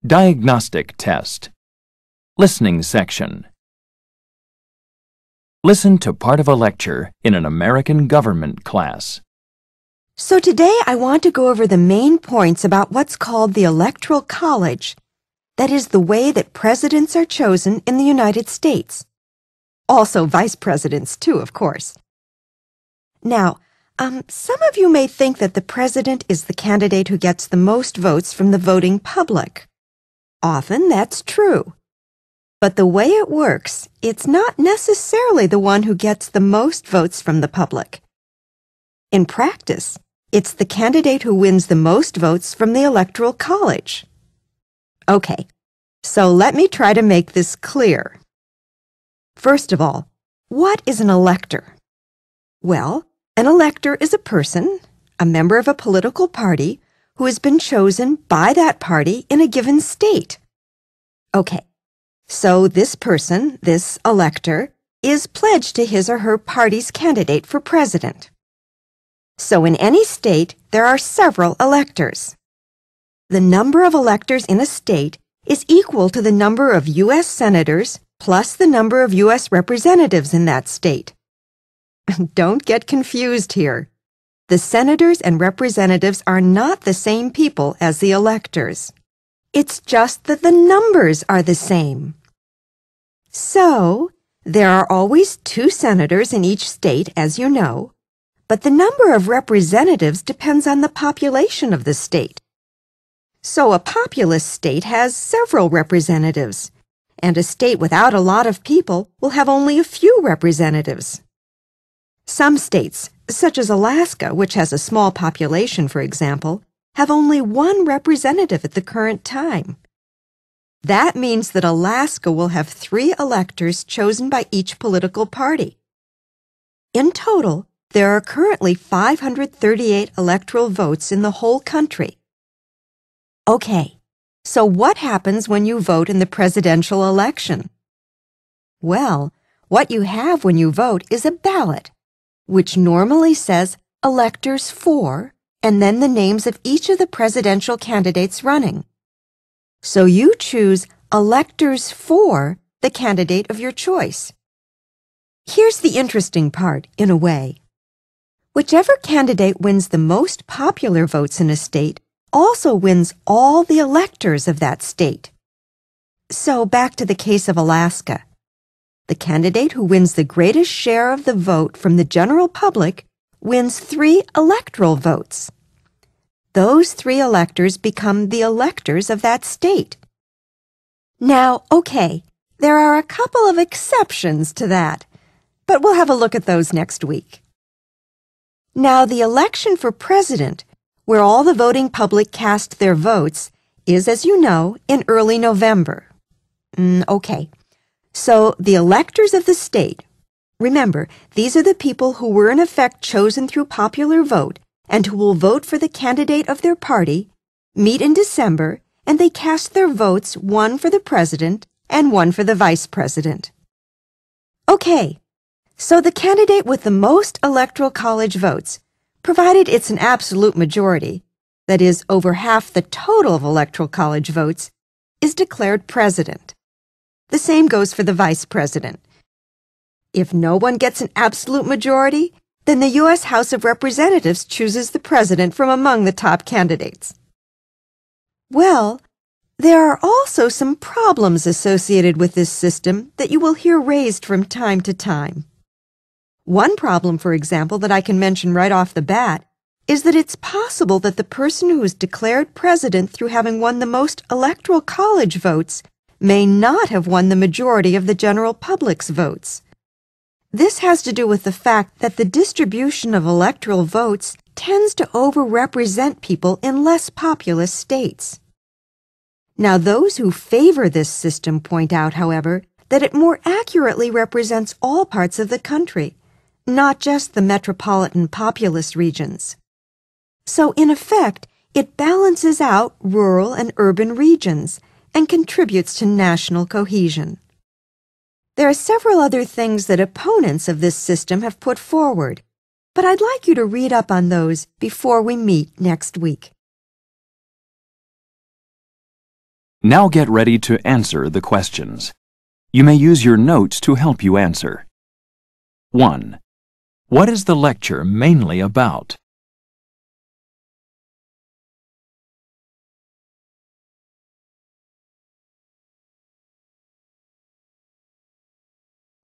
Diagnostic test. Listening section. Listen to part of a lecture in an American government class. So today I want to go over the main points about what's called the Electoral College. That is the way that presidents are chosen in the United States. Also vice presidents too, of course. Now, some of you may think that the president is the candidate who gets the most votes from the voting public. Often that's true. But the way it works, it's not necessarily the one who gets the most votes from the public. In practice, it's the candidate who wins the most votes from the Electoral College. Okay, so let me try to make this clear. First of all, what is an elector? Well, an elector is a person, a member of a political party, who has been chosen by that party in a given state. Okay, so this person, this elector, is pledged to his or her party's candidate for president. So in any state, there are several electors. The number of electors in a state is equal to the number of U.S. senators plus the number of U.S. representatives in that state. Don't get confused here. The senators and representatives are not the same people as the electors. It's just that the numbers are the same. So, there are always 2 senators in each state, as you know, but the number of representatives depends on the population of the state. So a populous state has several representatives, and a state without a lot of people will have only a few representatives. Some states, such as Alaska, which has a small population, for example, have only 1 representative at the current time. That means that Alaska will have 3 electors chosen by each political party. In total, there are currently 538 electoral votes in the whole country. Okay, so what happens when you vote in the presidential election? Well, what you have when you vote is a ballot, which normally says electors for, and then the names of each of the presidential candidates running. So you choose electors for the candidate of your choice. Here's the interesting part, in a way. Whichever candidate wins the most popular votes in a state also wins all the electors of that state. So back to the case of Alaska. The candidate who wins the greatest share of the vote from the general public wins 3 electoral votes. Those 3 electors become the electors of that state. Now, okay, there are a couple of exceptions to that, but we'll have a look at those next week. Now, the election for president, where all the voting public cast their votes, is, as you know, in early November. Okay, so the electors of the state, remember, these are the people who were in effect chosen through popular vote and who will vote for the candidate of their party, meet in December, and they cast their votes, 1 for the president and 1 for the vice president. Okay, so the candidate with the most electoral college votes, provided it's an absolute majority, that is, over half the total of electoral college votes, is declared president. The same goes for the vice president. If no one gets an absolute majority, then the U.S. House of Representatives chooses the president from among the top candidates. Well, there are also some problems associated with this system that you will hear raised from time to time. One problem, for example, that I can mention right off the bat is that it's possible that the person who is declared president through having won the most electoral college votes may not have won the majority of the general public's votes. This has to do with the fact that the distribution of electoral votes tends to overrepresent people in less populous states. Now, those who favor this system point out, however, that it more accurately represents all parts of the country, not just the metropolitan populous regions. So, in effect, it balances out rural and urban regions and contributes to national cohesion. There are several other things that opponents of this system have put forward, but I'd like you to read up on those before we meet next week. Now get ready to answer the questions. You may use your notes to help you answer. 1. What is the lecture mainly about?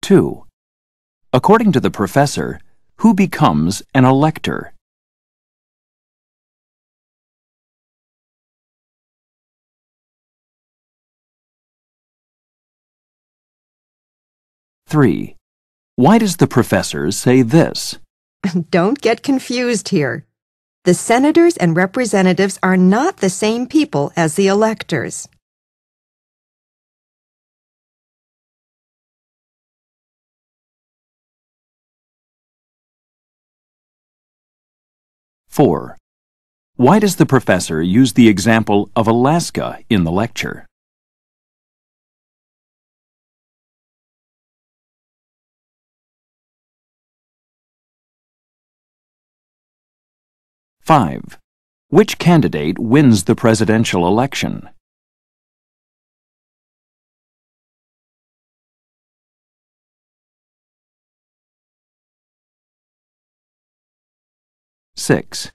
2. According to the professor, who becomes an elector? 3. Why does the professor say this? Don't get confused here. The senators and representatives are not the same people as the electors. 4. Why does the professor use the example of Alaska in the lecture? 5. Which candidate wins the presidential election? 6.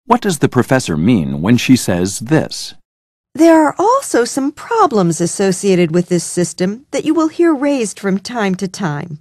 What does the professor mean when she says this? There are also some problems associated with this system that you will hear raised from time to time.